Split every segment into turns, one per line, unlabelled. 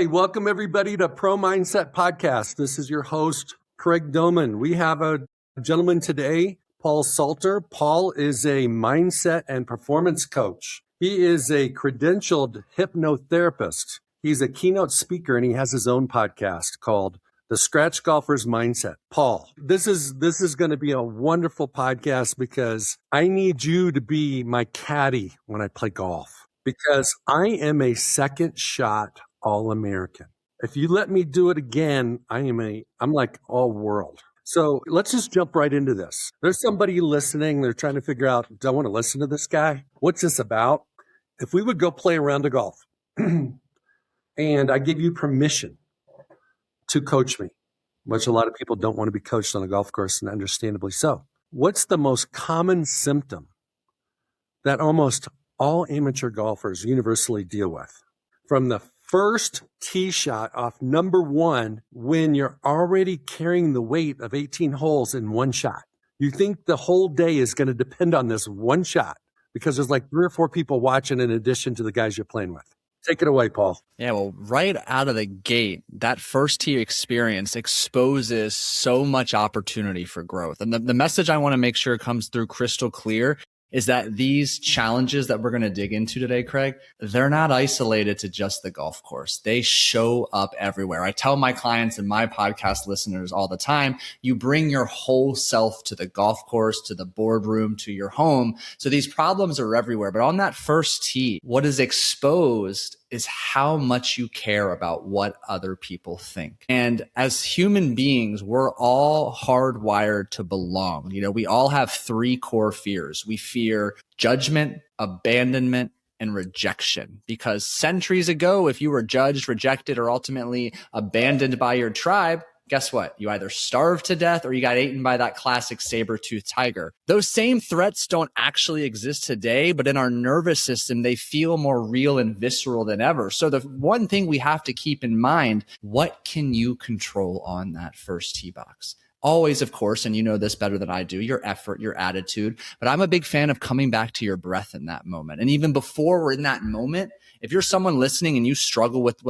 Hey, welcome everybody to Pro Mindset Podcast. This is your host, Craig Domann. We have a gentleman today, Paul Salter. Paul is a mindset and performance coach. He is a credentialed hypnotherapist. He's a keynote speaker and he has his own podcast called The Scratch Golfer's Mindset. Paul, this is going to be a wonderful podcast because I need you to be my caddy when I play golf because I am a second shot All-American. If you let me do it again, I'm like all world. So let's just jump right into this. There's somebody listening. They're trying to figure out, do I want to listen to this guy? What's this about? If we would go play a round of golf and I give you permission to coach me, which a lot of people don't want to be coached on a golf course, and understandably so. What's the most common symptom that almost all amateur golfers universally deal with? From the first tee shot off number one, when you're already carrying the weight of 18 holes in one shot. You think the whole day is going to depend on this one shot because there's like 3 or 4 people watching in addition to the guys you're playing with. Take it away, Paul.
Yeah, well, right out of the gate, that first tee experience exposes so much opportunity for growth. And the message I want to make sure comes through crystal clear is that these challenges that we're going to dig into today, Craig, they're not isolated to just the golf course. They show up everywhere. I tell my clients and my podcast listeners all the time, you bring your whole self to the golf course, to the boardroom, to your home. So these problems are everywhere. But on that first tee, what is exposed is how much you care about what other people think. And as human beings, we're all hardwired to belong. You know, we all have 3 core fears. We fear judgment, abandonment, and rejection. Because centuries ago, if you were judged, rejected, or ultimately abandoned by your tribe, guess what? You either starved to death or you got eaten by that classic saber-toothed tiger. Those same threats don't actually exist today, but in our nervous system, they feel more real and visceral than ever. So the one thing we have to keep in mind, what can you control on that first tee box? Always, of course, and you know this better than I do, your effort, your attitude. But I'm a big fan of coming back to your breath in that moment. And even before we're in that moment, if you're someone listening and you struggle with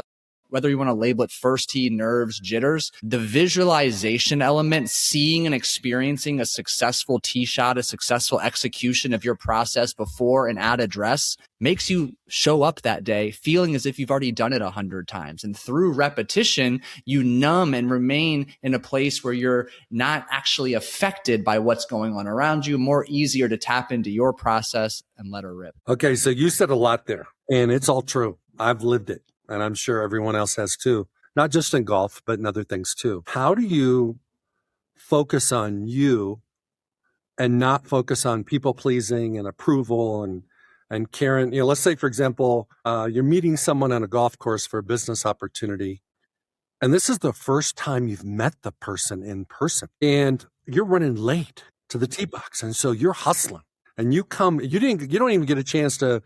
whether you want to label it first tee, nerves, jitters, the visualization element, seeing and experiencing a successful tee shot, a successful execution of your process before and at address makes you show up that day feeling as if you've already done it 100 times. And through repetition, you numb and remain in a place where you're not actually affected by what's going on around you, more easier to tap into your process and let her rip.
Okay, so you said a lot there, and it's all true. I've lived it. And I'm sure everyone else has too, not just in golf, but in other things too. How do you focus on you and not focus on people pleasing and approval and caring? You know, let's say, for example, you're meeting someone on a golf course for a business opportunity. And this is the first time you've met the person in person and you're running late to the tee box. And so you're hustling and you don't even get a chance to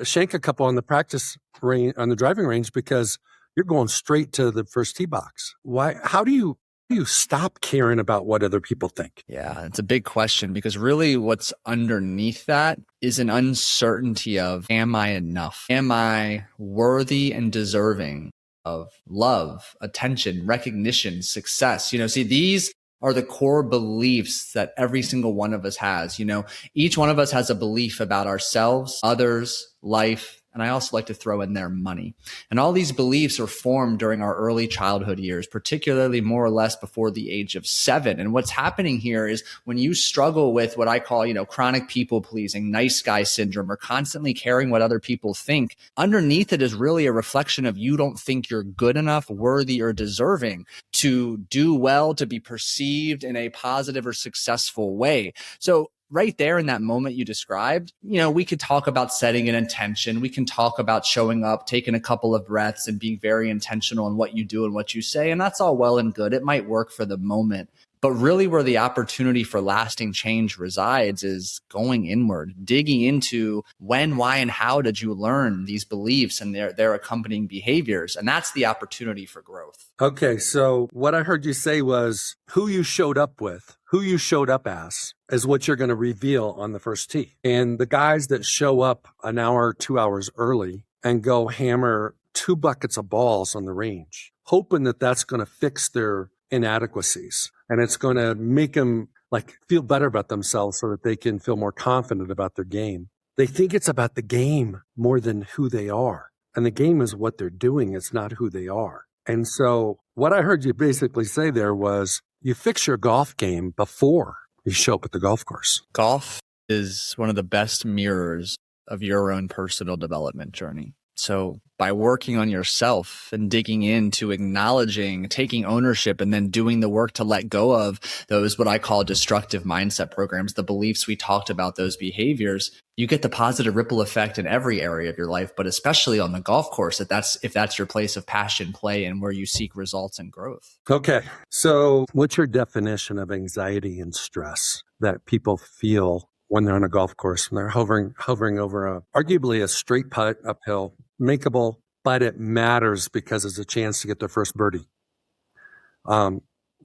shank a couple on the practice range, on the driving range, because you're going straight to the first tee box. Why? How do you stop caring about what other people think?
Yeah, it's a big question because really what's underneath that is an uncertainty of, am I enough? Am I worthy and deserving of love, attention, recognition, success? You know, see, these are the core beliefs that every single one of us has. You know, each one of us has a belief about ourselves, others, life, and I also like to throw in there money. And all these beliefs are formed during our early childhood years, particularly more or less before the age of 7. And what's happening here is when you struggle with what I call, you know, chronic people pleasing, nice guy syndrome, or constantly caring what other people think, underneath it is really a reflection of you don't think you're good enough, worthy, or deserving to do well, to be perceived in a positive or successful way. So right there in that moment you described, you know, we could talk about setting an intention. We can talk about showing up, taking a couple of breaths and being very intentional in what you do and what you say. And that's all well and good. It might work for the moment. But really where the opportunity for lasting change resides is going inward, digging into when, why, and how did you learn these beliefs and their accompanying behaviors. And that's the opportunity for growth.
Okay, so what I heard you say was who you showed up with, who you showed up as is what you're going to reveal on the first tee. And the guys that show up an hour, 2 hours early and go hammer 2 buckets of balls on the range, hoping that that's going to fix their inadequacies and it's going to make them like feel better about themselves so that they can feel more confident about their game. They think it's about the game more than who they are. And the game is what they're doing. It's not who they are. And so what I heard you basically say there was you fix your golf game before you show up at the golf course.
Golf is one of the best mirrors of your own personal development journey. So by working on yourself and digging into acknowledging, taking ownership, and then doing the work to let go of those, what I call destructive mindset programs, the beliefs we talked about, those behaviors, you get the positive ripple effect in every area of your life, but especially on the golf course, if that's your place of passion, play, and where you seek results and growth.
Okay. So what's your definition of anxiety and stress that people feel when they're on a golf course, when they're hovering over arguably a straight putt uphill, makeable, but it matters because it's a chance to get their first birdie?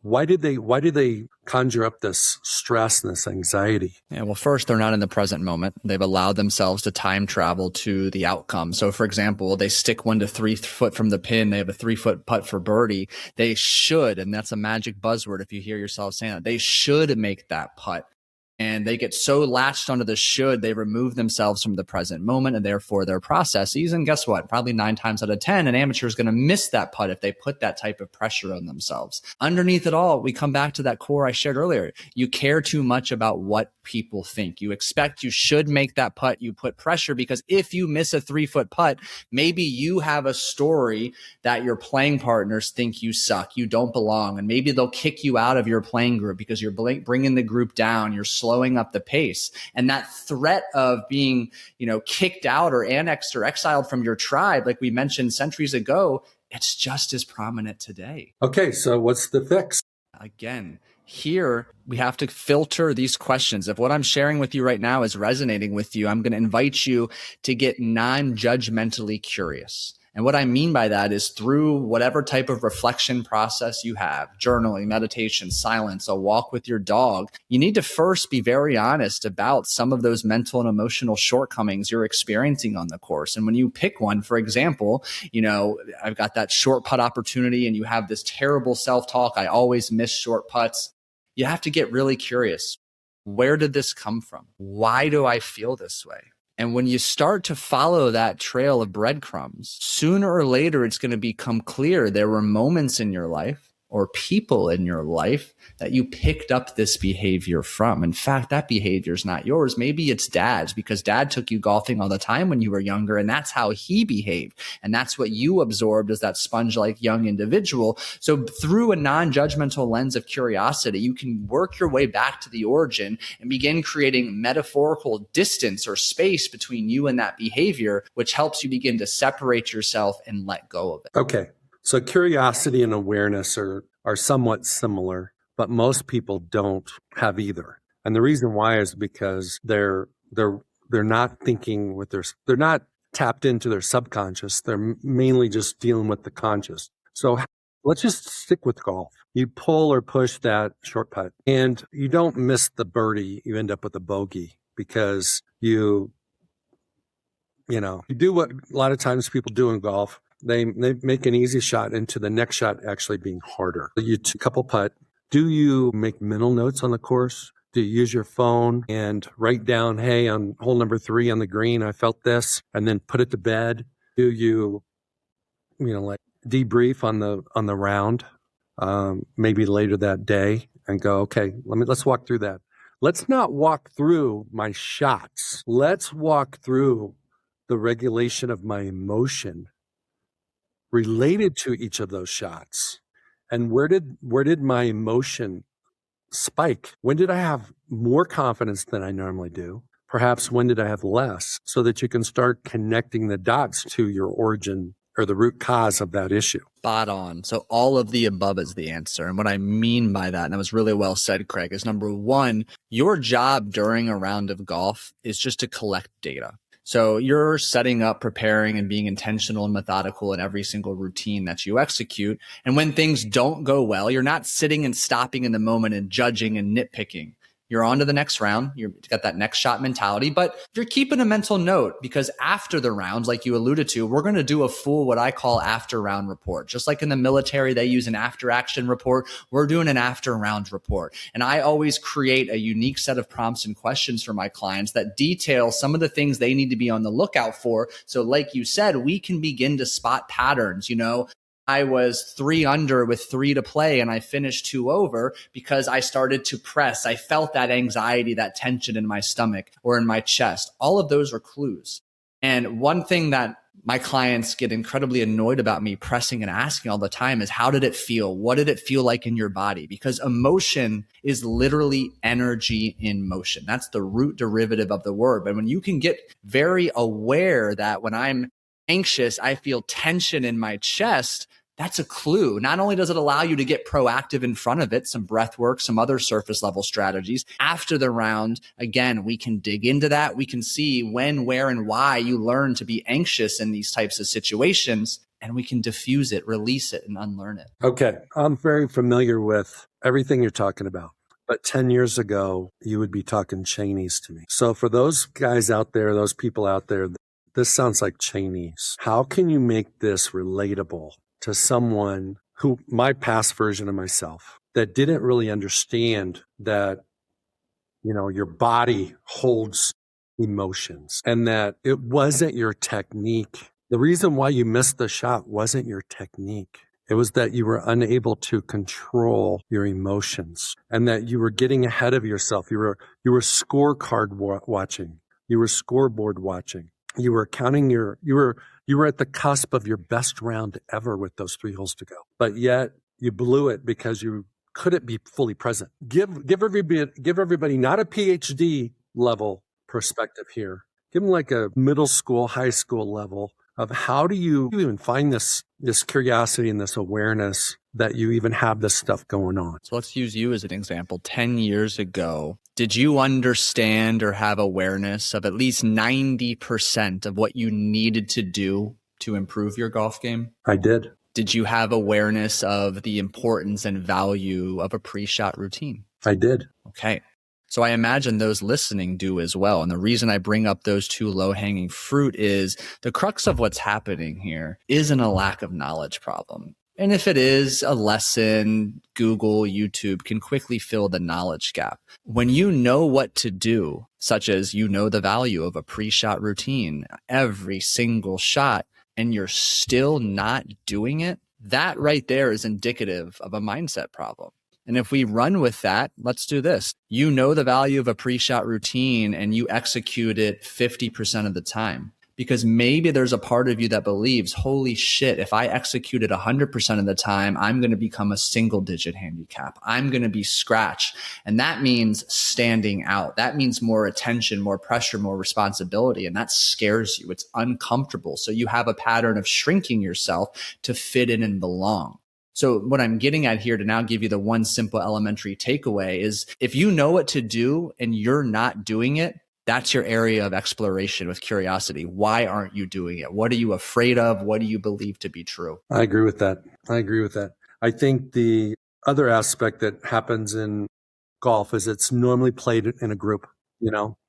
Why did they conjure up this stress and this anxiety?
Yeah, well, first, they're not in the present moment. They've allowed themselves to time travel to the outcome. So, for example, they stick 1 to 3 foot from the pin. They have a 3-foot putt for birdie. They should, and that's a magic buzzword if you hear yourself saying that, they should make that putt. And they get so latched onto the should, they remove themselves from the present moment and therefore their processes. And guess what? Probably 9 times out of 10, an amateur is going to miss that putt if they put that type of pressure on themselves. Underneath it all, we come back to that core I shared earlier. You care too much about what people think. You expect you should make that putt. You put pressure because if you miss a 3-foot putt, maybe you have a story that your playing partners think you suck, you don't belong, and maybe they'll kick you out of your playing group because you're bringing the group down. You're slowing up the pace. And that threat of being, kicked out or annexed or exiled from your tribe, like we mentioned centuries ago, it's just as prominent today.
Okay, so what's the fix?
Again, here we have to filter these questions. If what I'm sharing with you right now is resonating with you, I'm going to invite you to get non-judgmentally curious. And what I mean by that is through whatever type of reflection process you have, journaling, meditation, silence, a walk with your dog, you need to first be very honest about some of those mental and emotional shortcomings you're experiencing on the course. And when you pick one, for example, I've got that short putt opportunity and you have this terrible self-talk, I always miss short putts. You have to get really curious. Where did this come from? Why do I feel this way? And when you start to follow that trail of breadcrumbs, sooner or later, it's going to become clear there were moments in your life or people in your life that you picked up this behavior from. In fact, that behavior is not yours. Maybe it's dad's because dad took you golfing all the time when you were younger, and that's how he behaved. And that's what you absorbed as that sponge-like young individual. So through a non-judgmental lens of curiosity, you can work your way back to the origin and begin creating metaphorical distance or space between you and that behavior, which helps you begin to separate yourself and let go of it.
Okay. So curiosity and awareness are somewhat similar, but most people don't have either. And the reason why is because they're not thinking they're not tapped into their subconscious. They're mainly just dealing with the conscious. So let's just stick with golf. You pull or push that short putt and you don't miss the birdie. You end up with a bogey because you do what a lot of times people do in golf. They make an easy shot into the next shot actually being harder. You couple putt. Do you make mental notes on the course? Do you use your phone and write down, hey, on hole number 3 on the green, I felt this, and then put it to bed? Do you, like debrief on the round, maybe later that day and go, okay, let's walk through that. Let's not walk through my shots. Let's walk through the regulation of my emotion related to each of those shots. And where did my emotion spike? When did I have more confidence than I normally do? Perhaps when did I have less? So that you can start connecting the dots to your origin or the root cause of that issue.
Spot on. So all of the above is the answer. And what I mean by that, and that was really well said, Craig, is number one, your job during a round of golf is just to collect data. So you're setting up, preparing, and being intentional and methodical in every single routine that you execute. And when things don't go well, you're not sitting and stopping in the moment and judging and nitpicking. You're on to the next round. You've got that next shot mentality, but you're keeping a mental note because after the rounds, like you alluded to, we're going to do a full, what I call after round report. Just like in the military, they use an after action report. We're doing an after round report. And I always create a unique set of prompts and questions for my clients that detail some of the things they need to be on the lookout for. So like you said, we can begin to spot patterns. I was 3 under with 3 to play and I finished 2 over because I started to press. I felt that anxiety, that tension in my stomach or in my chest. All of those are clues. And one thing that my clients get incredibly annoyed about me pressing and asking all the time is, how did it feel? What did it feel like in your body? Because emotion is literally energy in motion. That's the root derivative of the word. But when you can get very aware that when I'm anxious, I feel tension in my chest, that's a clue. Not only does it allow you to get proactive in front of it, some breath work, some other surface level strategies. After the round, again, we can dig into that. We can see when, where, and why you learn to be anxious in these types of situations, and we can diffuse it, release it, and unlearn it.
Okay. I'm very familiar with everything you're talking about. But 10 years ago, you would be talking Chinese to me. So for those guys out there, those people out there, this sounds like Chinese. How can you make this relatable to someone who, my past version of myself, that didn't really understand that, your body holds emotions and that it wasn't your technique. The reason why you missed the shot wasn't your technique. It was that you were unable to control your emotions and that you were getting ahead of yourself. You were scorecard watching. You were scoreboard watching. You were counting you were at the cusp of your best round ever with those 3 holes to go. But yet you blew it because you couldn't be fully present. Give everybody not a PhD level perspective here. Give them like a middle school, high school level of how do you even find this curiosity and this awareness that you even have this stuff going on.
So let's use you as an example. 10 years ago, did you understand or have awareness of at least 90% of what you needed to do to improve your golf game?
I did.
Did you have awareness of the importance and value of a pre-shot routine?
I did.
Okay. So I imagine those listening do as well. And the reason I bring up those 2 low-hanging fruit is the crux of what's happening here isn't a lack of knowledge problem. And if it is a lesson, Google, YouTube can quickly fill the knowledge gap. When you know what to do, such as the value of a pre-shot routine, every single shot, and you're still not doing it, that right there is indicative of a mindset problem. And if we run with that, let's do this. You know the value of a pre-shot routine and you execute it 50% of the time. Because maybe there's a part of you that believes, holy shit, if I execute it 100% of the time, I'm going to become a single-digit handicap. I'm going to be scratched. And that means standing out. That means more attention, more pressure, more responsibility. And that scares you. It's uncomfortable. So you have a pattern of shrinking yourself to fit in and belong. So what I'm getting at here to now give you the one simple elementary takeaway is if you know what to do and you're not doing it, that's your area of exploration with curiosity. Why aren't you doing it? What are you afraid of? What do you believe to be true?
I agree with that. I think the other aspect that happens in golf is it's normally played in a group,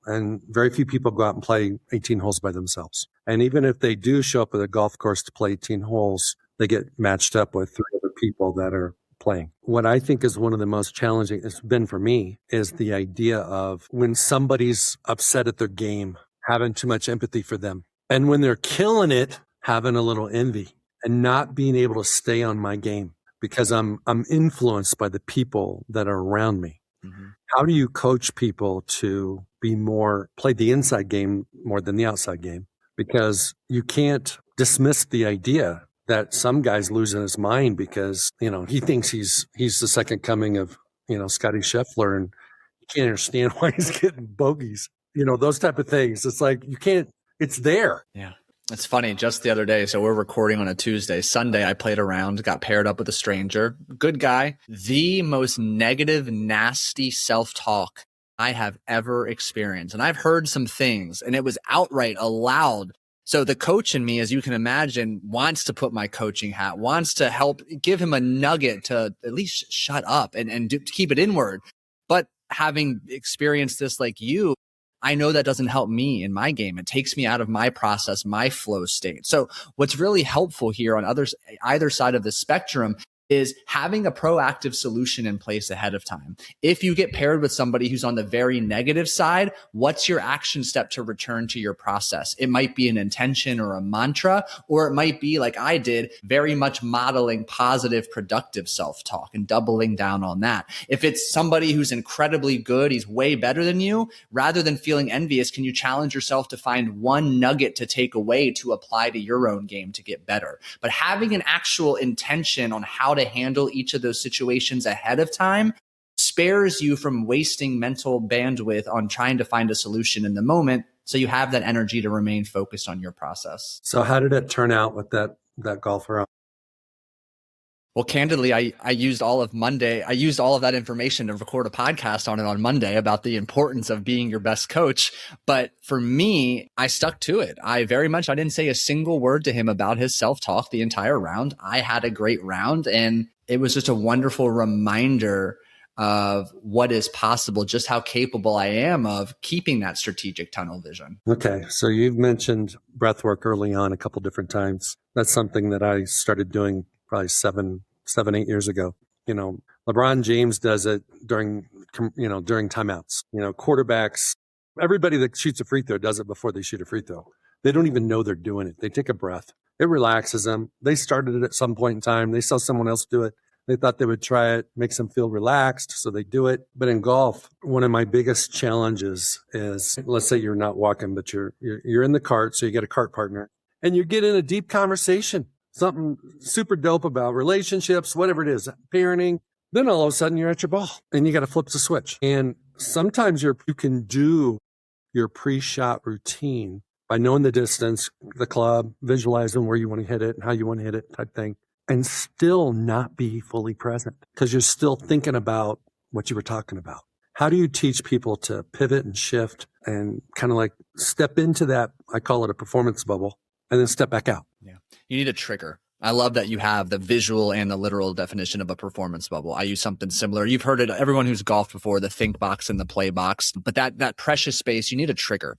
and very few people go out and play 18 holes by themselves. And even if they do show up at a golf course to play 18 holes, they get matched up with 3 other people that are playing. What I think is one of the most challenging, it's been for me, is the idea of when somebody's upset at their game, having too much empathy for them. And when they're killing it, having a little envy and not being able to stay on my game because I'm influenced by the people that are around me. Mm-hmm. How do you coach people to be play the inside game more than the outside game? Because you can't dismiss the idea that some guy's losing his mind because, he thinks he's the second coming of, Scotty Scheffler, and you can't understand why he's getting bogeys, those type of things. It's like, it's there.
Yeah. It's funny. Just the other day, so we're recording on a Tuesday. Sunday, I played around, got paired up with a stranger. Good guy. The most negative, nasty self-talk I have ever experienced. And I've heard some things, and it was outright aloud. So the coach in me, as you can imagine, wants to put my coaching hat, wants to help give him a nugget to at least shut up and keep it inward. But having experienced this like you, I know that doesn't help me in my game. It takes me out of my process, my flow state. So what's really helpful here on either side of the spectrum is having a proactive solution in place ahead of time. If you get paired with somebody who's on the very negative side, what's your action step to return to your process? It might be an intention or a mantra, or it might be like I did, very much modeling positive, productive self-talk and doubling down on that. If it's somebody who's incredibly good, he's way better than you, rather than feeling envious, can you challenge yourself to find one nugget to take away to apply to your own game to get better? But having an actual intention on how to handle each of those situations ahead of time spares you from wasting mental bandwidth on trying to find a solution in the moment. So you have that energy to remain focused on your process.
So how did it turn out with that golfer?
Well, candidly, I used all of Monday. I used all of that information to record a podcast on it on Monday about the importance of being your best coach. But for me, I stuck to it. I didn't say a single word to him about his self-talk the entire round. I had a great round, and it was just a wonderful reminder of what is possible, just how capable I am of keeping that strategic tunnel vision.
Okay. So you've mentioned breathwork early on a couple different times. That's something that I started doing probably 8 years ago. LeBron James does it during timeouts. Quarterbacks, everybody that shoots a free throw does it before they shoot a free throw. They don't even know they're doing it. They take a breath. It relaxes them. They started it at some point in time. They saw someone else do it. They thought they would try it, makes them feel relaxed, so they do it. But in golf, one of my biggest challenges is, let's say you're not walking, but you're in the cart, so you get a cart partner, and you get in a deep conversation. Something super dope about relationships, whatever it is, parenting. Then all of a sudden you're at your ball and you got to flip the switch. And sometimes you can do your pre-shot routine by knowing the distance, the club, visualizing where you want to hit it and how you want to hit it type thing, and still not be fully present because you're still thinking about what you were talking about. How do you teach people to pivot and shift and kind of like step into that, I call it a performance bubble, and then step back out?
Yeah. You need a trigger. I love that you have the visual and the literal definition of a performance bubble. I use something similar. You've heard it, everyone who's golfed before, the think box and the play box, but that precious space, you need a trigger.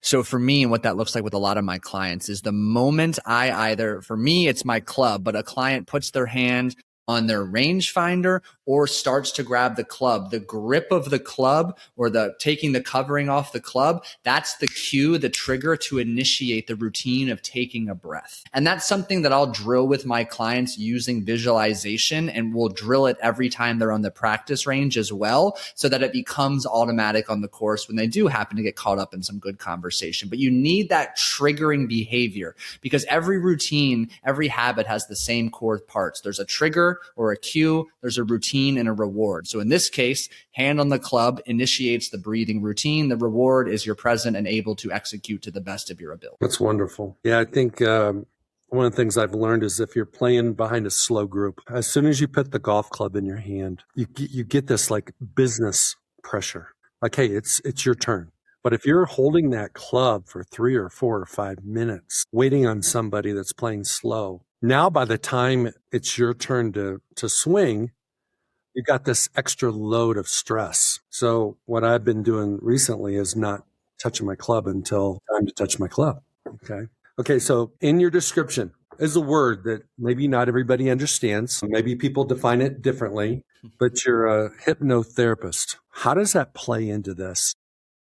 So for me, and what that looks like with a lot of my clients is the moment for me, it's my club, but a client puts their hand on their rangefinder or starts to grab the club, the grip of the club or taking the covering off the club, that's the cue, the trigger to initiate the routine of taking a breath. And that's something that I'll drill with my clients using visualization, and we'll drill it every time they're on the practice range as well, so that it becomes automatic on the course when they do happen to get caught up in some good conversation. But you need that triggering behavior because every routine, every habit has the same core parts. There's a trigger or a cue, there's a routine and a reward. So in this case, hand on the club initiates the breathing routine. The reward is you're present and able to execute to the best of your ability.
That's wonderful. Yeah, I think one of the things I've learned is if you're playing behind a slow group, as soon as you put the golf club in your hand, you get this like business pressure. Like, hey, it's your turn. But if you're holding that club for 3 or 4 or 5 minutes, waiting on somebody that's playing slow, now by the time it's your turn to swing, you got this extra load of stress. So what I've been doing recently is not touching my club until time to touch my club. Okay. So in your description is a word that maybe not everybody understands. Maybe people define it differently, but you're a hypnotherapist. How does that play into this?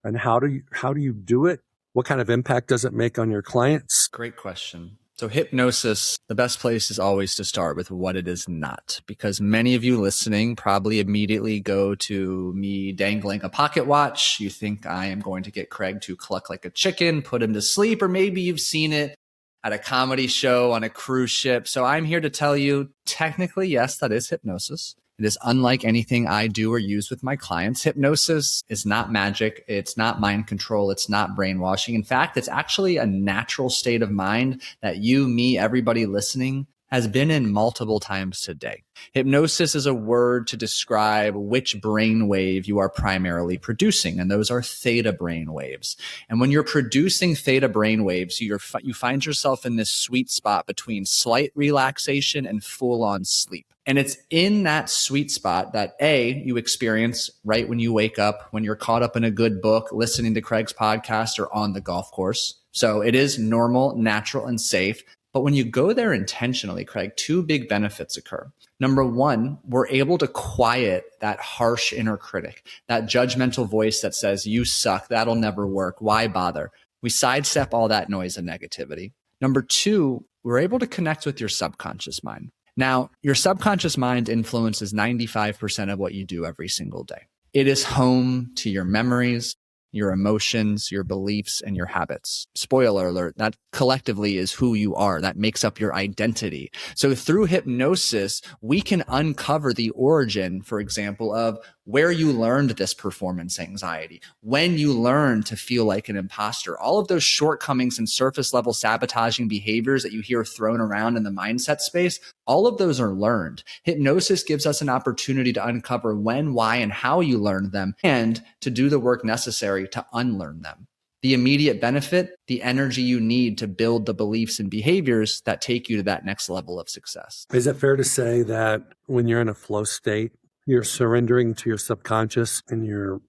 And how do you do it? What kind of impact does it make on your clients?
Great question. So hypnosis, the best place is always to start with what it is not, because many of you listening probably immediately go to me dangling a pocket watch. You think I am going to get Craig to cluck like a chicken, put him to sleep, or maybe you've seen it at a comedy show on a cruise ship. So I'm here to tell you, technically, yes, that is hypnosis. It is unlike anything I do or use with my clients. Hypnosis is not magic. It's not mind control. It's not brainwashing. In fact, it's actually a natural state of mind that you, me, everybody listening has been in multiple times today. Hypnosis is a word to describe which brain wave you are primarily producing, and those are theta brain waves. And when you're producing theta brain waves, you find yourself in this sweet spot between slight relaxation and full-on sleep. And it's in that sweet spot that you experience right when you wake up, when you're caught up in a good book, listening to Craig's podcast, or on the golf course. So it is normal, natural, and safe. But when you go there intentionally, Craig, two big benefits occur. Number one, we're able to quiet that harsh inner critic, that judgmental voice that says, you suck, that'll never work, why bother? We sidestep all that noise and negativity. Number two, we're able to connect with your subconscious mind. Now, your subconscious mind influences 95% of what you do every single day. It is home to your memories, your emotions, your beliefs, and your habits. Spoiler alert, that collectively is who you are. That makes up your identity. So through hypnosis, we can uncover the origin, for example, of where you learned this performance anxiety, when you learned to feel like an imposter, all of those shortcomings and surface level sabotaging behaviors that you hear thrown around in the mindset space, all of those are learned. Hypnosis gives us an opportunity to uncover when, why, and how you learned them, and to do the work necessary to unlearn them. The immediate benefit, the energy you need to build the beliefs and behaviors that take you to that next level of success.
Is it fair to say that when you're in a flow state, you're surrendering to your subconscious and you're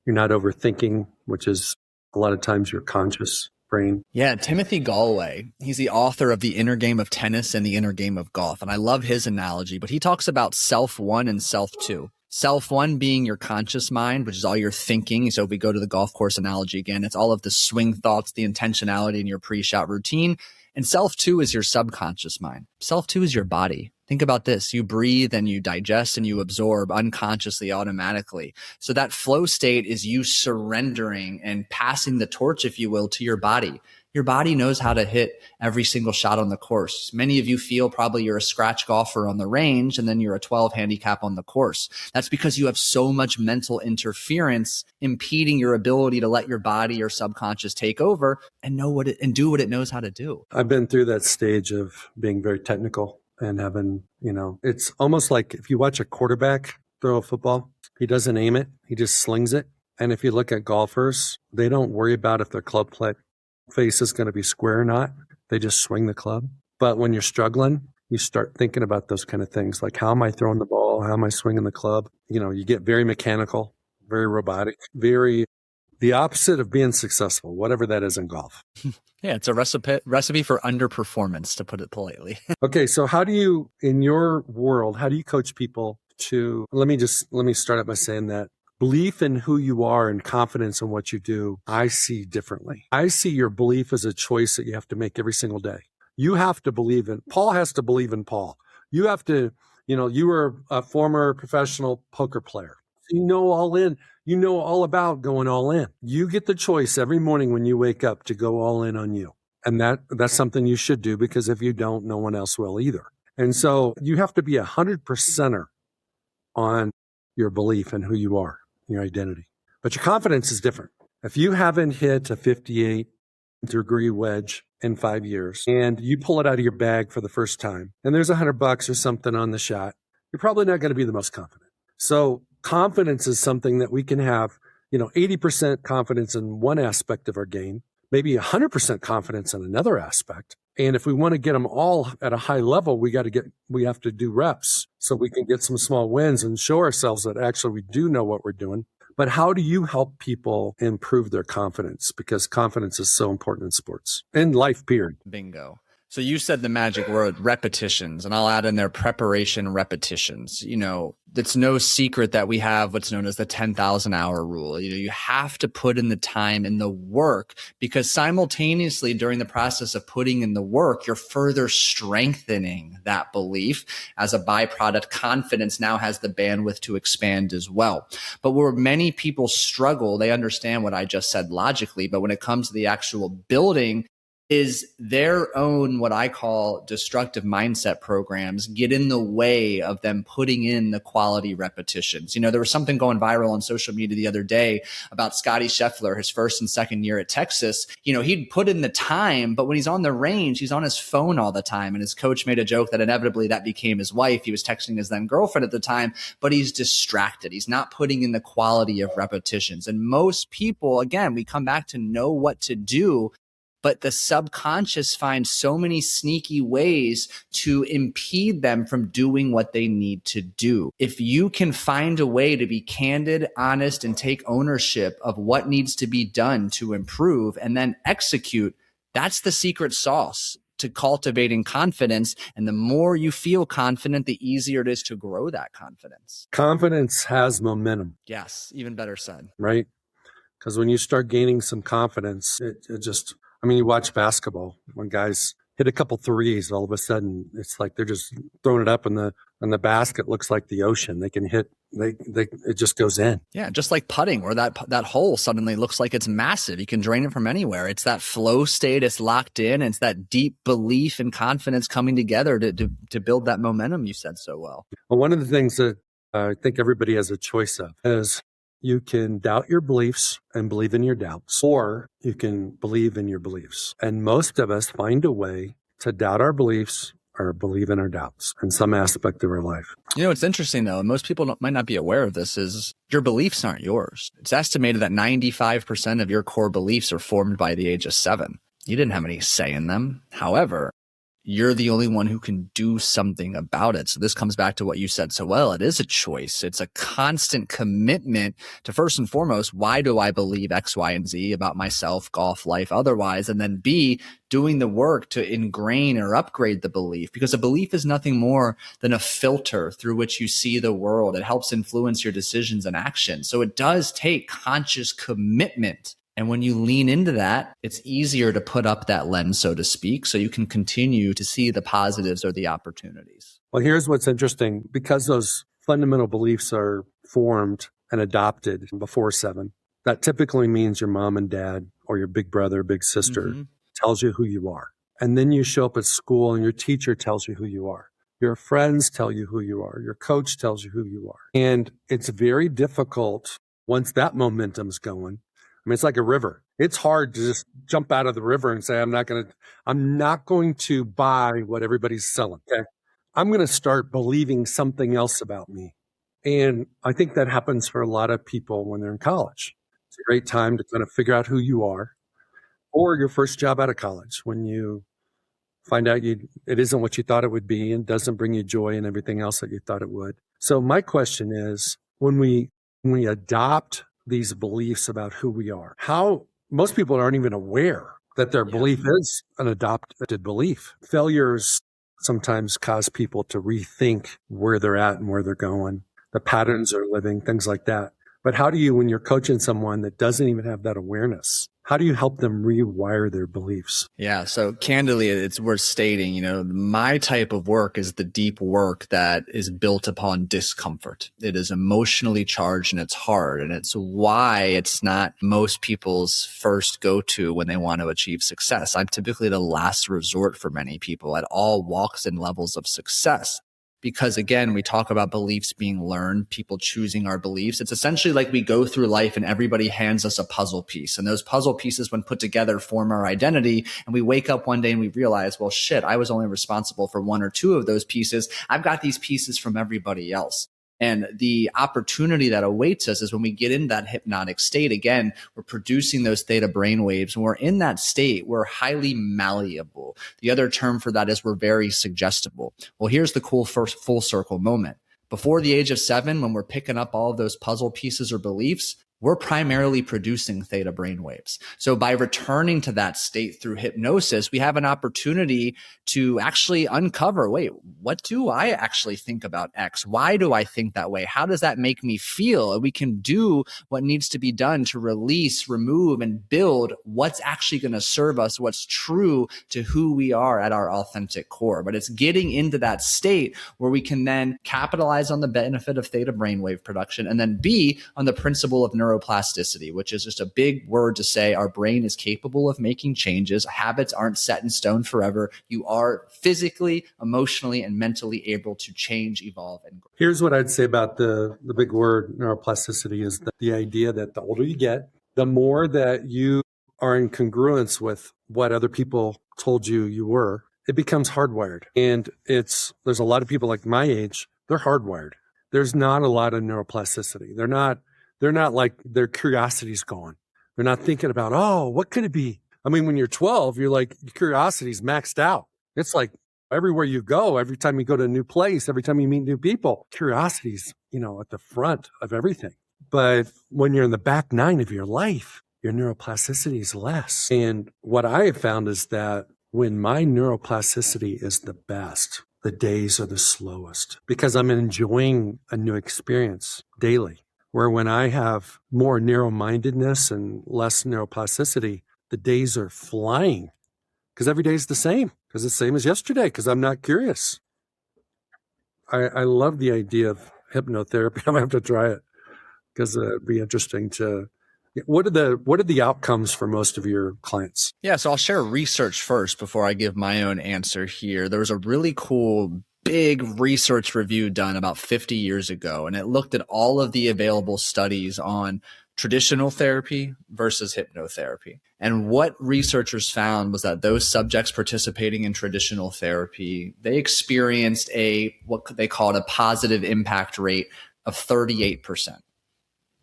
not overthinking, which is a lot of times your conscious brain?
Yeah, Timothy Galway, he's the author of The Inner Game of Tennis and The Inner Game of Golf. And I love his analogy, but he talks about self one and self two. Self one being your conscious mind, which is all your thinking. So if we go to the golf course analogy again, it's all of the swing thoughts, the intentionality in your pre-shot routine. And self two is your subconscious mind. Self two is your body. Think about this. You breathe and you digest and you absorb unconsciously, automatically. So that flow state is you surrendering and passing the torch, if you will, to your body. Your body knows how to hit every single shot on the course. Many of you feel probably you're a scratch golfer on the range and then you're a 12 handicap on the course. That's because you have so much mental interference impeding your ability to let your body or subconscious take over and do what it knows how to do.
I've been through that stage of being very technical and having, it's almost like if you watch a quarterback throw a football, he doesn't aim it, he just slings it. And if you look at golfers, they don't worry about if their club face is going to be square or not. They just swing the club. But when you're struggling, you start thinking about those kind of things, like how am I throwing the ball? How am I swinging the club? You get very mechanical, very robotic, very the opposite of being successful, whatever that is in golf.
Yeah, it's a recipe for underperformance, to put it politely.
Okay, so how do you, in your world, how do you coach people to, let me start out by saying that belief in who you are and confidence in what you do, I see differently. I see your belief as a choice that you have to make every single day. You have to believe in, Paul has to believe in Paul. You have to, you were a former professional poker player. You know all about going all in. You get the choice every morning when you wake up to go all in on you. And that's something you should do, because if you don't, no one else will either. And so you have to be 100%er on your belief in who you are, your identity. But your confidence is different. If you haven't hit a 58-degree wedge in 5 years and you pull it out of your bag for the first time and there's $100 or something on the shot, you're probably not going to be the most confident. So confidence is something that we can have, 80% confidence in one aspect of our game, maybe 100% confidence in another aspect. And if we want to get them all at a high level, we have to do reps so we can get some small wins and show ourselves that actually we do know what we're doing. But how do you help people improve their confidence? Because confidence is so important in sports, in life, period.
Bingo. So you said the magic word, repetitions, and I'll add in there preparation repetitions. It's no secret that we have what's known as the 10,000 hour rule. You have to put in the time and the work, because simultaneously during the process of putting in the work, you're further strengthening that belief. As a byproduct, confidence now has the bandwidth to expand as well. But where many people struggle, they understand what I just said logically, but when it comes to the actual building is their own, what I call destructive mindset programs, get in the way of them putting in the quality repetitions. There was something going viral on social media the other day about Scotty Scheffler, his first and second year at Texas. He'd put in the time, but when he's on the range, he's on his phone all the time. And his coach made a joke that inevitably that became his wife. He was texting his then girlfriend at the time, but he's distracted. He's not putting in the quality of repetitions. And most people, again, we come back to know what to do, but the subconscious finds so many sneaky ways to impede them from doing what they need to do. If you can find a way to be candid, honest, and take ownership of what needs to be done to improve and then execute, that's the secret sauce to cultivating confidence. And the more you feel confident, the easier it is to grow that confidence.
Confidence has momentum.
Yes, even better said.
Right? Because when you start gaining some confidence, you watch basketball when guys hit a couple threes, all of a sudden it's like they're just throwing it up and the basket looks like the ocean. They can hit, it just goes in.
Yeah, just like putting, where that hole suddenly looks like it's massive. You can drain it from anywhere. It's that flow state, it's locked in, it's that deep belief and confidence coming together to build that momentum you said so well.
Well, one of the things that I think everybody has a choice of is you can doubt your beliefs and believe in your doubts, or you can believe in your beliefs. And most of us find a way to doubt our beliefs or believe in our doubts in some aspect of our life.
It's interesting though, and most people might not be aware of this, is your beliefs aren't yours. It's estimated that 95% of your core beliefs are formed by the age of 7. You didn't have any say in them. However, you're the only one who can do something about it. So this comes back to what you said so well. It is a choice. It's a constant commitment to, first and foremost, why do I believe X, Y, and Z about myself, golf, life, otherwise? And then B, doing the work to ingrain or upgrade the belief, because a belief is nothing more than a filter through which you see the world. It helps influence your decisions and actions. So it does take conscious commitment. And when you lean into that, it's easier to put up that lens, so to speak, so you can continue to see the positives or the opportunities.
Well, here's what's interesting. Because those fundamental beliefs are formed and adopted before 7, that typically means your mom and dad or your big brother, big sister tells you who you are. And then you show up at school and your teacher tells you who you are. Your friends tell you who you are. Your coach tells you who you are. And it's very difficult once that momentum's going. It's like a river. It's hard to just jump out of the river and say, I'm not going to buy what everybody's selling. Okay. I'm going to start believing something else about me. And I think that happens for a lot of people when they're in college. It's a great time to kind of figure out who you are, or your first job out of college when you find out it isn't what you thought it would be and doesn't bring you joy and everything else that you thought it would. So my question is, when we adopt these beliefs about who we are, how most people aren't even aware that their belief is an adopted belief. Failures sometimes cause people to rethink where they're at and where they're going, the patterns they're living, things like that. But how do you, when you're coaching someone that doesn't even have that awareness, how do you help them rewire their beliefs?
Yeah. So candidly, it's worth stating, my type of work is the deep work that is built upon discomfort. It is emotionally charged and it's hard. And it's why it's not most people's first go-to when they want to achieve success. I'm typically the last resort for many people at all walks and levels of success. Because again, we talk about beliefs being learned, people choosing our beliefs. It's essentially like we go through life and everybody hands us a puzzle piece. And those puzzle pieces, when put together, form our identity. And we wake up one day and we realize, well, shit, I was only responsible for 1 or 2 of those pieces. I've got these pieces from everybody else. And the opportunity that awaits us is when we get in that hypnotic state. Again, we're producing those theta brainwaves. When we're in that state, we're highly malleable. The other term for that is we're very suggestible. Well, here's the cool first full circle moment. Before the age of 7, when we're picking up all of those puzzle pieces or beliefs, we're primarily producing theta brainwaves. So by returning to that state through hypnosis, we have an opportunity to actually uncover, wait, what do I actually think about X? Why do I think that way? How does that make me feel? And we can do what needs to be done to release, remove, and build what's actually going to serve us, what's true to who we are at our authentic core. But it's getting into that state where we can then capitalize on the benefit of theta brainwave production, and then B, on the principle of neuroplasticity neuroplasticity, which is just a big word to say our brain is capable of making changes. Habits aren't set in stone forever. You are physically, emotionally, and mentally able to change, evolve, and grow.
Here's what I'd say about the big word neuroplasticity is the idea that the older you get, the more that you are in congruence with what other people told you you were, it becomes hardwired. And there's a lot of people like my age, they're hardwired. There's not a lot of neuroplasticity. They're not like their curiosity's gone. They're not thinking about, oh, what could it be? I mean, when you're 12, you're like, your curiosity's maxed out. It's like everywhere you go, every time you go to a new place, every time you meet new people, curiosity's, at the front of everything. But when you're in the back nine of your life, your neuroplasticity is less. And what I have found is that when my neuroplasticity is the best, the days are the slowest because I'm enjoying a new experience daily. Where when I have more narrow-mindedness and less neuroplasticity, the days are flying because every day is the same, because it's the same as yesterday, because I'm not curious. I love the idea of hypnotherapy. I'm going to have to try it because it'd be interesting to... What are the outcomes for most of your clients?
Yeah, so I'll share research first before I give my own answer here. There was a really cool big research review done about 50 years ago, and it looked at all of the available studies on traditional therapy versus hypnotherapy. And what researchers found was that those subjects participating in traditional therapy, they experienced what they called a positive impact rate of 38%.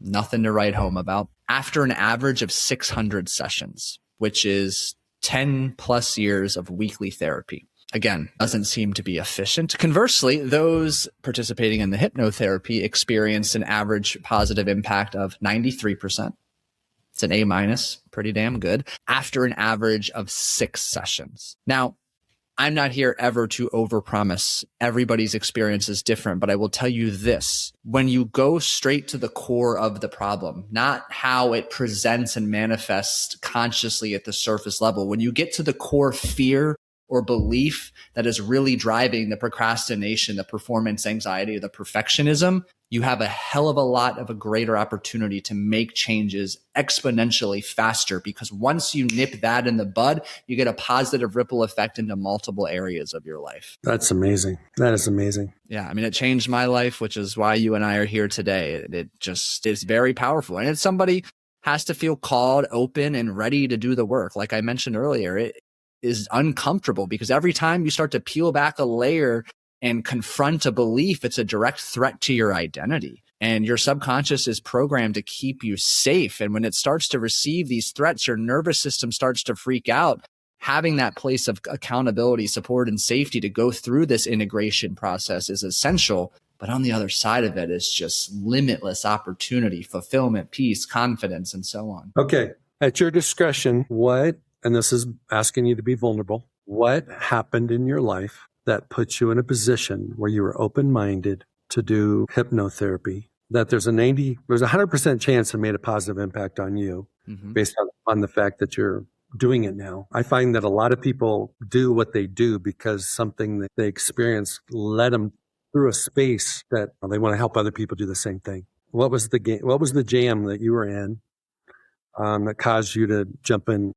Nothing to write home about. After an average of 600 sessions, which is 10 plus years of weekly therapy. Again, doesn't seem to be efficient. Conversely, those participating in the hypnotherapy experienced an average positive impact of 93%. It's an A-, pretty damn good, after an average of 6 sessions. Now, I'm not here ever to overpromise. Everybody's experience is different, but I will tell you this. When you go straight to the core of the problem, not how it presents and manifests consciously at the surface level, when you get to the core fear or belief that is really driving the procrastination, the performance anxiety, the perfectionism, you have a hell of a lot of a greater opportunity to make changes exponentially faster, because once you nip that in the bud, you get a positive ripple effect into multiple areas of your life.
That's amazing. That is amazing.
Yeah. I mean, it changed my life, which is why you and I are here today. It just is very powerful. And it's somebody has to feel called, open, and ready to do the work. Like I mentioned earlier, it is uncomfortable because every time you start to peel back a layer and confront a belief, it's a direct threat to your identity. And your subconscious is programmed to keep you safe. And when it starts to receive these threats, your nervous system starts to freak out. Having that place of accountability, support, and safety to go through this integration process is essential. But on the other side of it is just limitless opportunity, fulfillment, peace, confidence, and so on.
Okay. At your discretion, and this is asking you to be vulnerable, what happened in your life that puts you in a position where you were open-minded to do hypnotherapy, that there's a 100% chance it made a positive impact on you based on the fact that you're doing it now. I find that a lot of people do what they do because something that they experienced led them through a space that they want to help other people do the same thing. What was the jam that you were in that caused you to jump into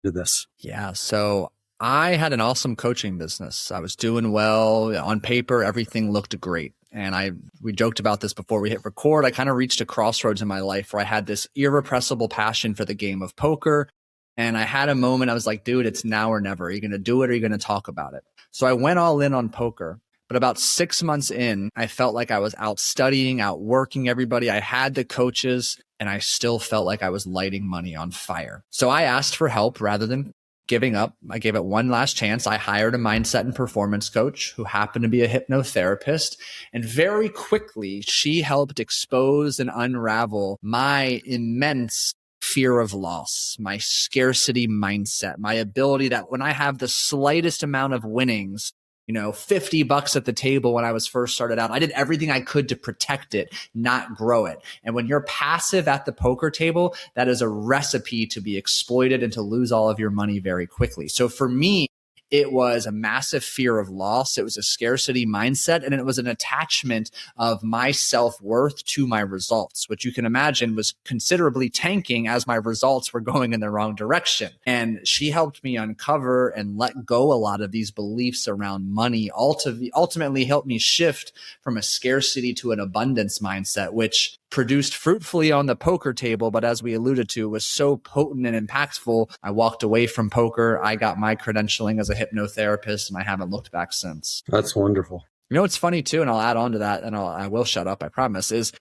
this?
Yeah. So I had an awesome coaching business. I was doing well. On paper, everything looked great. And we joked about this before we hit record. I kind of reached a crossroads in my life where I had this irrepressible passion for the game of poker. And I had a moment, I was like, dude, it's now or never. Are you going to do it or are you going to talk about it? So I went all in on poker. But about 6 months in, I felt like I was out studying, out working everybody. I had the coaches, and I still felt like I was lighting money on fire. So I asked for help rather than giving up. I gave it one last chance. I hired a mindset and performance coach who happened to be a hypnotherapist. And very quickly, she helped expose and unravel my immense fear of loss, my scarcity mindset, my ability that when I have the slightest amount of winnings, $50 at the table when I was first started out, I did everything I could to protect it, not grow it. And when you're passive at the poker table, that is a recipe to be exploited and to lose all of your money very quickly. So for me, It was a massive fear of loss. It was a scarcity mindset, and it was an attachment of my self-worth to my results, which you can imagine was considerably tanking as my results were going in the wrong direction. And she helped me uncover and let go a lot of these beliefs around money, ultimately helped me shift from a scarcity to an abundance mindset, which produced fruitfully on the poker table, but as we alluded to, was so potent and impactful. I walked away from poker. I got my credentialing as a hypnotherapist, and I haven't looked back since.
That's wonderful.
You know what's funny too, and I'll add on to that, and I will shut up, I promise, is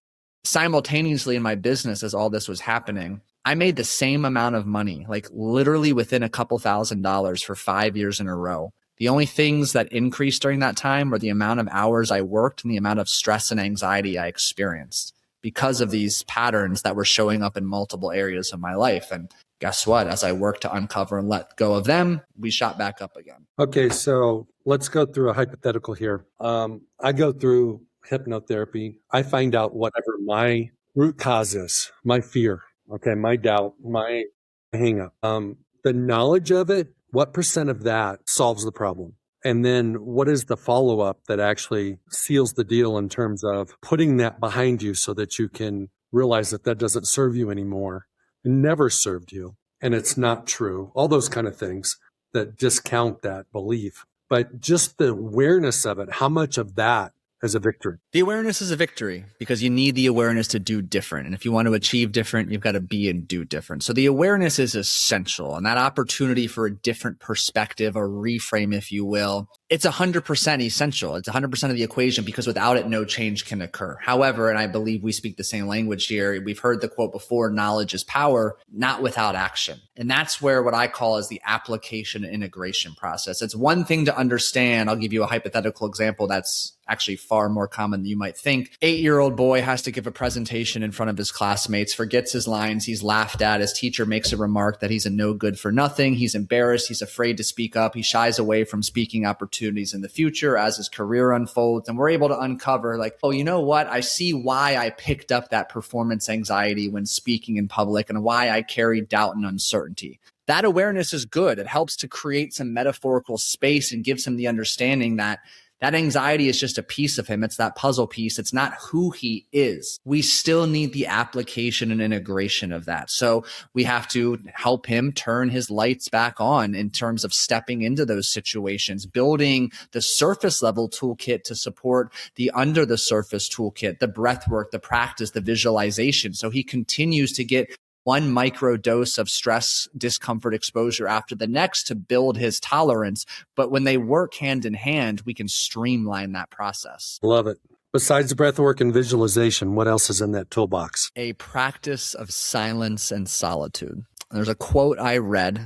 simultaneously in my business as all this was happening, I made the same amount of money, like literally within a couple $1,000s for 5 years in a row. The only things that increased during that time were the amount of hours I worked and the amount of stress and anxiety I experienced because of these patterns that were showing up in multiple areas of my life. And guess what? As I worked to uncover and let go of them, we shot back up again.
Okay, so let's go through a hypothetical here. I go through hypnotherapy. I find out whatever my root cause is, my fear, okay, my doubt, my hang up. The knowledge of it, what percent of that solves the problem? And then what is the follow-up that actually seals the deal in terms of putting that behind you so that you can realize that that doesn't serve you anymore? It never served you, and it's not true. All those kind of things that discount that belief. But just the awareness of it, how much of that is a victory?
The awareness is a victory because you need the awareness to do different. And if you want to achieve different, you've got to be and do different. So the awareness is essential, and that opportunity for a different perspective, a reframe, if you will, it's 100% essential. It's 100% of the equation because without it, no change can occur. However, and I believe we speak the same language here, we've heard the quote before, knowledge is power, not without action. And that's where what I call is the application and integration process. It's one thing to understand. I'll give you a hypothetical example that's actually far more common than you might think. 8-year-old boy has to give a presentation in front of his classmates, forgets his lines. He's laughed at. His teacher makes a remark that he's a no good for nothing. He's embarrassed. He's afraid to speak up. He shies away from speaking opportunities in the future as his career unfolds. And we're able to uncover like, oh, you know what? I see why I picked up that performance anxiety when speaking in public and why I carry doubt and uncertainty. That awareness is good. It helps to create some metaphorical space and gives him the understanding that that anxiety is just a piece of him. It's that puzzle piece. It's not who he is. We still need the application and integration of that. So we have to help him turn his lights back on in terms of stepping into those situations, building the surface level toolkit to support the under the surface toolkit, the breath work, the practice, the visualization. So he continues to get one micro dose of stress, discomfort, exposure after the next to build his tolerance. But when they work hand in hand, we can streamline that process.
Love it. Besides the breath work and visualization, what else is in that toolbox?
A practice of silence and solitude. There's a quote I read,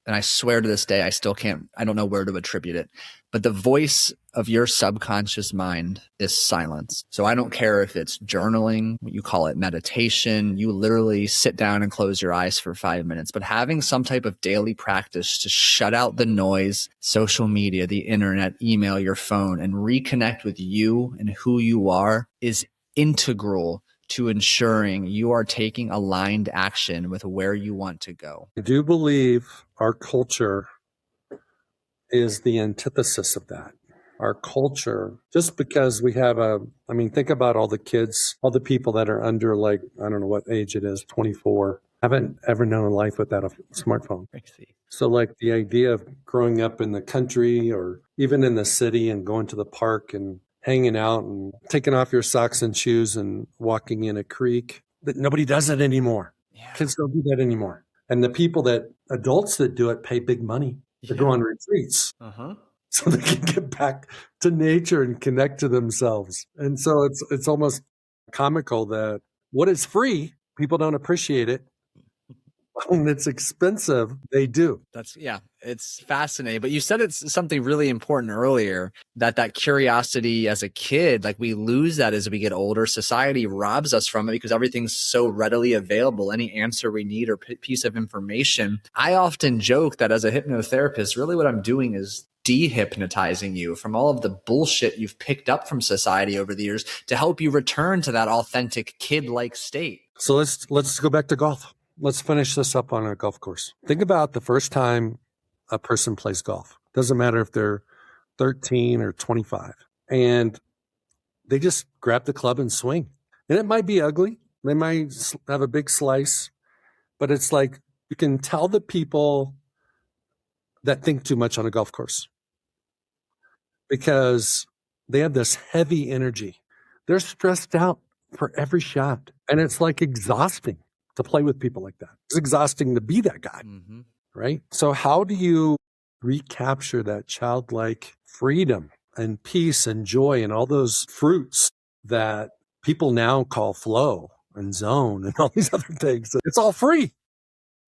and I swear to this day, I don't know where to attribute it, but the voice of your subconscious mind is silence. So I don't care if it's journaling, you call it meditation, you literally sit down and close your eyes for 5 minutes, but having some type of daily practice to shut out the noise, social media, the internet, email, your phone, and reconnect with you and who you are is integral to ensuring you are taking aligned action with where you want to go.
I do believe our culture is the antithesis of that. Our culture, just because we have think about all the kids, all the people that are under like, I don't know what age it is, 24, haven't ever known life without a smartphone. So like the idea of growing up in the country or even in the city and going to the park and hanging out and taking off your socks and shoes and walking in a creek, that nobody does it anymore. Yeah. Kids don't do that anymore. And the adults that do it pay big money to go on retreats. So they can get back to nature and connect to themselves. And so it's almost comical that what is free, people don't appreciate it. When it's expensive, they do.
It's fascinating. But you said it's something really important earlier, that curiosity as a kid, like we lose that as we get older. Society robs us from it because everything's so readily available. Any answer we need or piece of information. I often joke that as a hypnotherapist, really what I'm doing is dehypnotizing you from all of the bullshit you've picked up from society over the years to help you return to that authentic kid-like state.
So let's go back to golf. Let's finish this up on a golf course. Think about the first time a person plays golf. Doesn't matter if they're 13 or 25. And they just grab the club and swing. And it might be ugly. They might have a big slice, but it's like you can tell the people that think too much on a golf course because they have this heavy energy. They're stressed out for every shot. And it's like exhausting to play with people like that. It's exhausting to be that guy, right? So how do you recapture that childlike freedom and peace and joy and all those fruits that people now call flow and zone and all these other things? It's all free.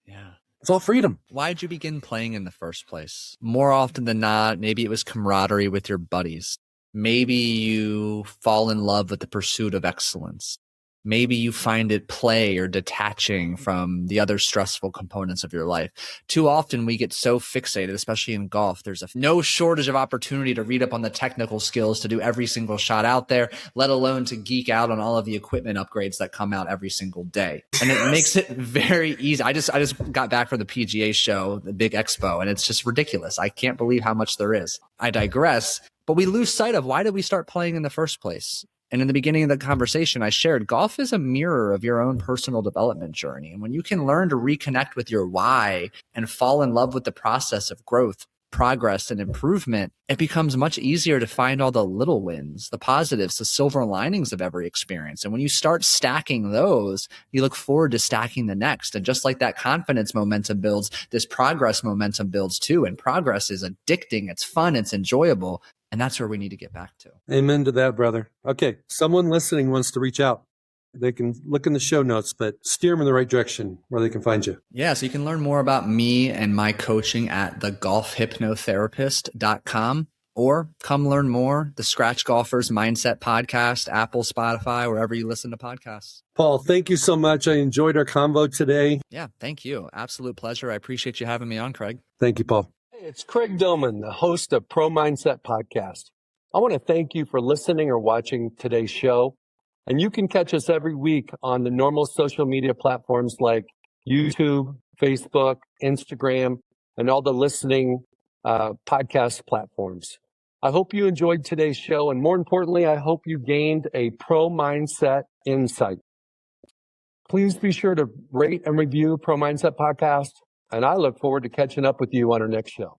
Yeah.
It's all freedom.
Why'd you begin playing in the first place? More often than not, maybe it was camaraderie with your buddies. Maybe you fall in love with the pursuit of excellence. Maybe you find it play or detaching from the other stressful components of your life. Too often we get so fixated, especially in golf. There's no shortage of opportunity to read up on the technical skills to do every single shot out there, let alone to geek out on all of the equipment upgrades that come out every single day. And it makes it very easy. I just got back from the PGA show, the big expo, and it's just ridiculous. I can't believe how much there is. I digress, but we lose sight of why did we start playing in the first place? And in the beginning of the conversation, I shared golf is a mirror of your own personal development journey. And when you can learn to reconnect with your why and fall in love with the process of growth, progress, and improvement, it becomes much easier to find all the little wins, the positives, the silver linings of every experience. And when you start stacking those, you look forward to stacking the next. And just like that confidence momentum builds, this progress momentum builds too. And progress is addicting. It's fun. It's enjoyable. And that's where we need to get back to.
Amen to that, brother. Okay, someone listening wants to reach out. They can look in the show notes, but steer them in the right direction where they can find you.
Yeah, so you can learn more about me and my coaching at thegolfhypnotherapist.com, or come learn more, the Scratch Golfers Mindset Podcast, Apple, Spotify, wherever you listen to podcasts.
Paul, thank you so much. I enjoyed our convo today.
Yeah, thank you. Absolute pleasure. I appreciate you having me on, Craig.
Thank you, Paul. It's Craig Domann, the host of Pro Mindset Podcast. I want to thank you for listening or watching today's show. And you can catch us every week on the normal social media platforms like YouTube, Facebook, Instagram, and all the listening podcast platforms. I hope you enjoyed today's show. And more importantly, I hope you gained a pro mindset insight. Please be sure to rate and review Pro Mindset Podcast. And I look forward to catching up with you on our next show.